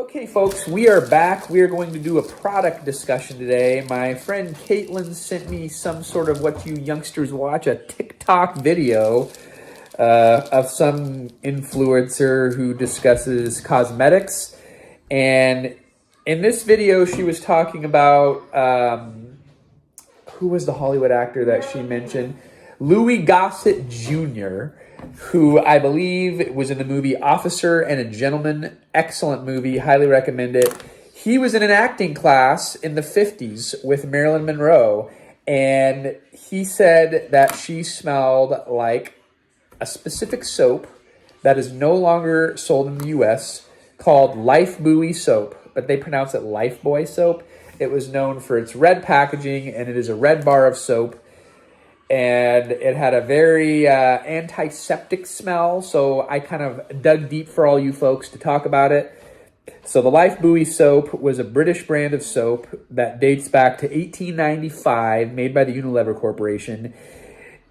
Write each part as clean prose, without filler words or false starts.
Okay, folks, we are back. We are going to do a product discussion today. My friend Caitlin sent me some sort of what you youngsters watch, a TikTok video of some influencer who discusses cosmetics. And in this video, she was talking about, who was the Hollywood actor that she mentioned? Louis Gossett Jr., who I believe was in the movie Officer and a Gentleman. Excellent movie. Highly recommend it. He was in an acting class in the 50s with Marilyn Monroe, and he said that she smelled like a specific soap that is no longer sold in the U.S. called Lifebuoy soap, but they pronounce it Lifebuoy soap. It was known for its red packaging, and it is a red bar of soap. And it had a very antiseptic smell, so I kind of dug deep for all you folks to talk about it. So the Lifebuoy soap was a British brand of soap that dates back to 1895, made by the Unilever Corporation.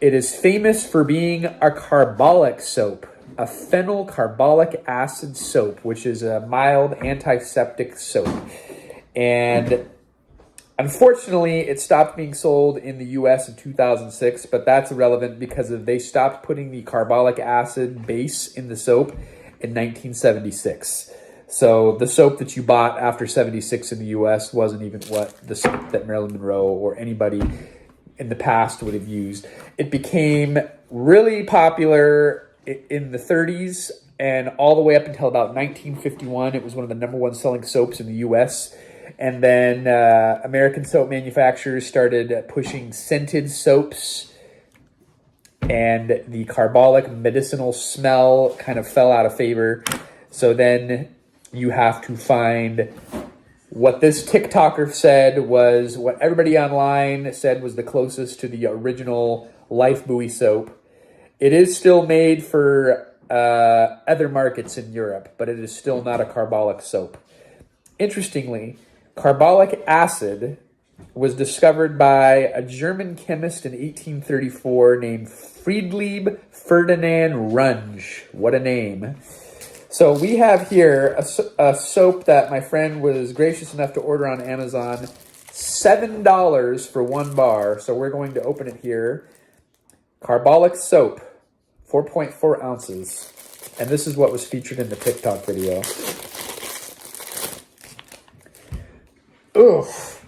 It is famous for being a carbolic soap, a phenyl carbolic acid soap, which is a mild antiseptic soap. And unfortunately, it stopped being sold in the U.S. in 2006, but that's irrelevant because they stopped putting the carbolic acid base in the soap in 1976. So the soap that you bought after 76 in the U.S. wasn't even what the soap that Marilyn Monroe or anybody in the past would have used. It became really popular in the 30s and all the way up until about 1951. It was one of the number one selling soaps in the U.S., and then American soap manufacturers started pushing scented soaps, and the carbolic medicinal smell kind of fell out of favor. So then you have to find what this TikToker said was what everybody online said was the closest to the original Lifebuoy soap. It is still made for other markets in Europe, but it is still not a carbolic soap. Interestingly, carbolic acid was discovered by a German chemist in 1834 named Friedlieb Ferdinand Runge. What a name. So we have here a soap that my friend was gracious enough to order on Amazon. $7 for one bar. So we're going to open it here. Carbolic soap, 4.4 ounces. And this is what was featured in the TikTok video. Oof.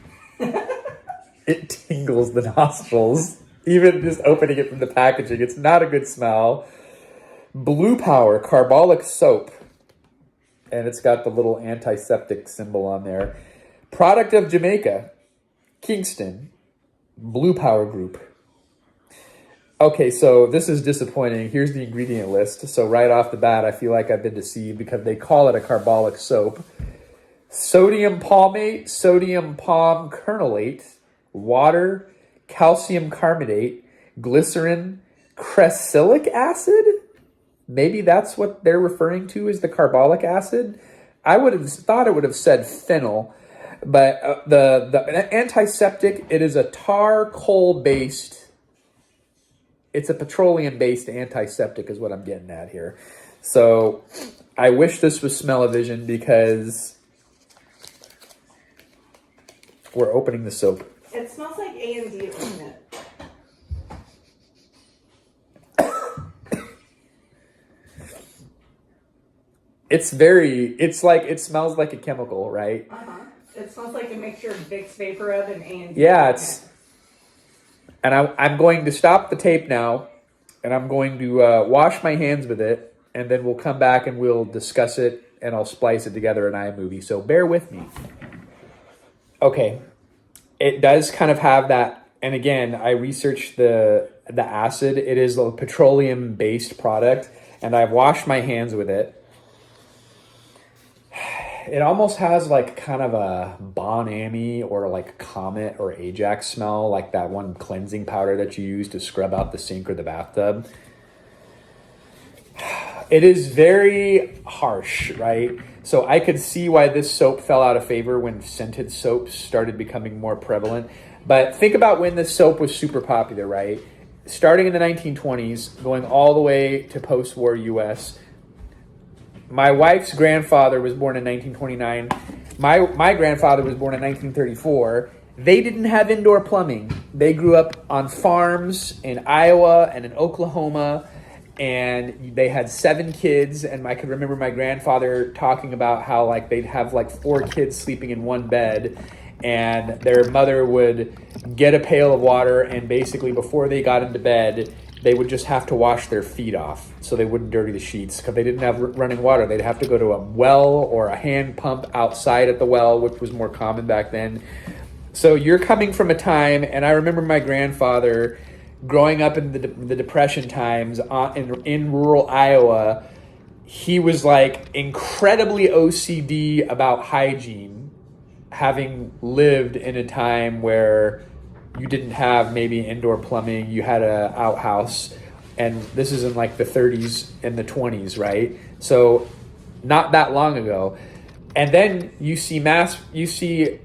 It tingles the nostrils. Even just opening it from the packaging, it's not a good smell. Blue Power Carbolic Soap. And it's got the little antiseptic symbol on there. Product of Jamaica. Kingston. Blue Power Group. Okay, so this is disappointing. Here's the ingredient list. So right off the bat, I feel like I've been deceived because they call it a carbolic soap. Sodium palmate, sodium palm kernelate, water, calcium carbonate, glycerin, cressylic acid? Maybe that's what they're referring to as the carbolic acid. I would have thought it would have said phenyl, but the antiseptic, it is a tar coal based, it's a petroleum based antiseptic is what I'm getting at here. So I wish this was smell-o-vision because we're opening the soap. It smells like A&D, doesn't it? It smells like a chemical, right? Uh-huh. It smells like a mixture of Vicks Vapor Rub and A&D. Yeah, and I'm going to stop the tape now, and I'm going to wash my hands with it, and then we'll come back and we'll discuss it, and I'll splice it together in iMovie, so bear with me. Okay, it does kind of have that, and again, I researched the acid. It is a petroleum-based product, and I've washed my hands with it. It almost has like kind of a Bon Ami or like Comet or Ajax smell, like that one cleansing powder that you use to scrub out the sink or the bathtub. It is very harsh, right? So I could see why this soap fell out of favor when scented soaps started becoming more prevalent. But think about when this soap was super popular, right? Starting in the 1920s, going all the way to post-war US, my wife's grandfather was born in 1929. My grandfather was born in 1934. They didn't have indoor plumbing. They grew up on farms in Iowa and in Oklahoma, and they had 7 kids. And I could remember my grandfather talking about how like they'd have like 4 kids sleeping in one bed, and their mother would get a pail of water, and basically before they got into bed, they would just have to wash their feet off so they wouldn't dirty the sheets because they didn't have running water. They'd have to go to a well or a hand pump outside at the well, which was more common back then. So you're coming from a time, and I remember my grandfather growing up in the Depression times in rural Iowa. He was like incredibly OCD about hygiene, having lived in a time where you didn't have maybe indoor plumbing, you had a outhouse, and this is in like the 30s and the 20s, right? So not that long ago. And then you see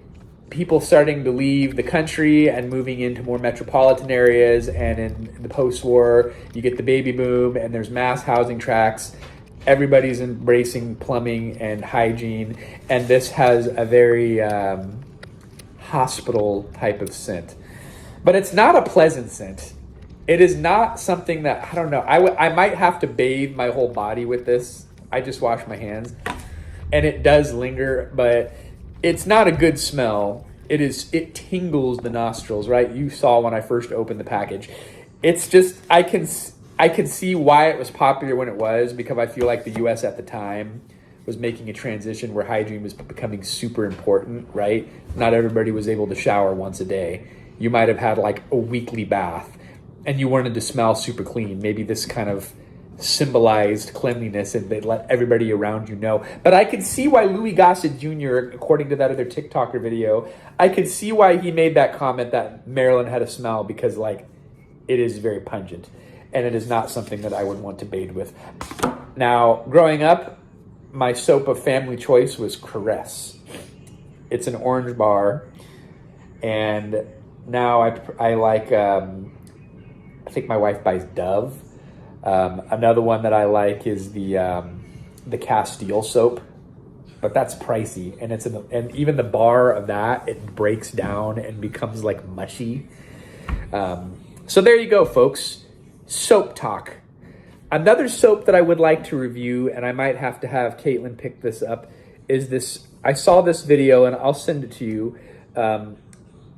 people starting to leave the country and moving into more metropolitan areas, and in the post-war, you get the baby boom and there's mass housing tracts. Everybody's embracing plumbing and hygiene, and this has a very hospital type of scent. But it's not a pleasant scent. It is not something that, I don't know, I might have to bathe my whole body with this. I just wash my hands, and it does linger, but it's not a good smell. It tingles the nostrils, right? You saw when I first opened the package. It's just, I can see why it was popular when it was, because I feel like the US at the time was making a transition where hygiene was becoming super important, right? Not everybody was able to shower once a day. You might have had like a weekly bath, and you wanted to smell super clean. Maybe this kind of symbolized cleanliness, and they let everybody around you know. But I could see why Louis Gossett Jr., according to that other TikToker video, I could see why he made that comment that Maryland had a smell, because like it is very pungent, and it is not something that I would want to bathe with. Now, growing up, my soap of family choice was Caress. It's an orange bar, and now I like, I think my wife buys Dove. Another one that I like is the Castile soap, but that's pricey, and and even the bar of that, it breaks down and becomes like mushy. So there you go, folks. Soap talk. Another soap that I would like to review, and I might have to have Caitlin pick this up, is this. I saw this video, and I'll send it to you.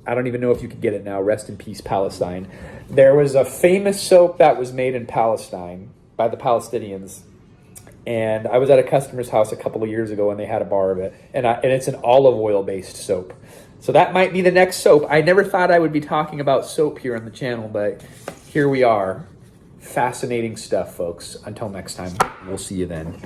I don't even know if you could get it now. Rest in peace, Palestine. There was a famous soap that was made in Palestine by the Palestinians. And I was at a customer's house a couple of years ago, and they had a bar of it. And it's an olive oil-based soap. So that might be the next soap. I never thought I would be talking about soap here on the channel, but here we are. Fascinating stuff, folks. Until next time, we'll see you then.